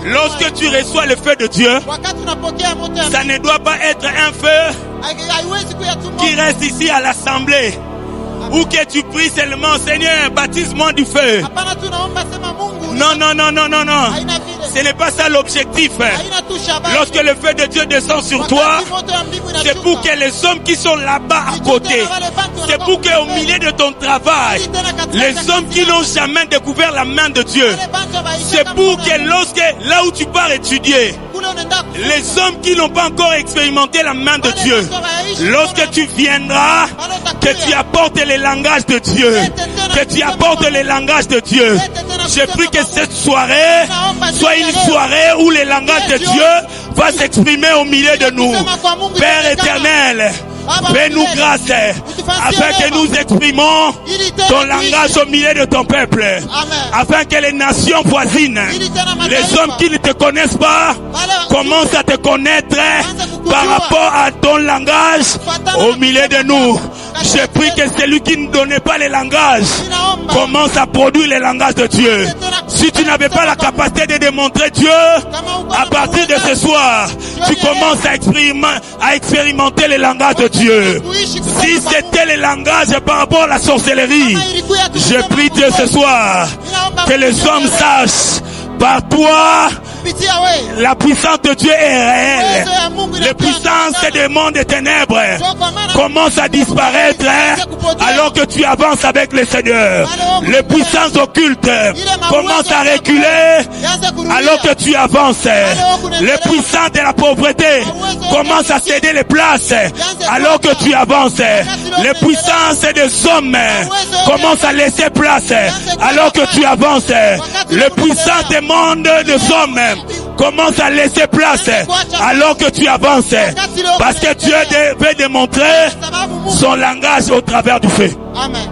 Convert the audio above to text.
Lorsque tu reçois le feu de Dieu, ça ne doit pas être un feu qui reste ici à l'assemblée, ou que tu pries seulement, Seigneur, baptise-moi du feu. Non, non, non, non, non, non. Ce n'est pas ça l'objectif. Lorsque le feu de Dieu descend sur toi, c'est pour que les hommes qui sont là-bas à côté, c'est pour qu'au milieu de ton travail, les hommes qui n'ont jamais découvert la main de Dieu, c'est pour que lorsque, là où tu pars étudier, les hommes qui n'ont pas encore expérimenté la main de Dieu, lorsque tu viendras, que tu apportes les langages de Dieu, que tu apportes les langages de Dieu. Je prie que cette soirée soit une soirée où les langages de Dieu va s'exprimer au milieu de nous. Père éternel, fais-nous grâce afin que nous exprimons ton langage au milieu de ton peuple, afin que les nations voisines, les hommes qui ne te connaissent pas, commencent à te connaître par rapport à ton langage au milieu de nous. Je prie que celui qui ne donnait pas les langages commence à produire les langages de Dieu. Si tu n'avais pas la capacité de démontrer Dieu, à partir de ce soir, tu commences à expérimenter les langages de Dieu. Si c'était les langages par rapport à la sorcellerie, je prie Dieu ce soir que les hommes sachent par toi, la puissance de Dieu est réelle. Les puissances des mondes des ténèbres commencent à disparaître alors que tu avances avec le Seigneur. Les puissances occultes commencent à reculer alors que tu avances. Les puissances de la pauvreté commencent à céder les places alors que tu avances. Les puissances des hommes commencent à laisser place alors que tu avances. Les puissances des mondes des hommes commence à laisser place alors que tu avances, parce que Dieu veut démontrer son langage au travers du feu. Amen.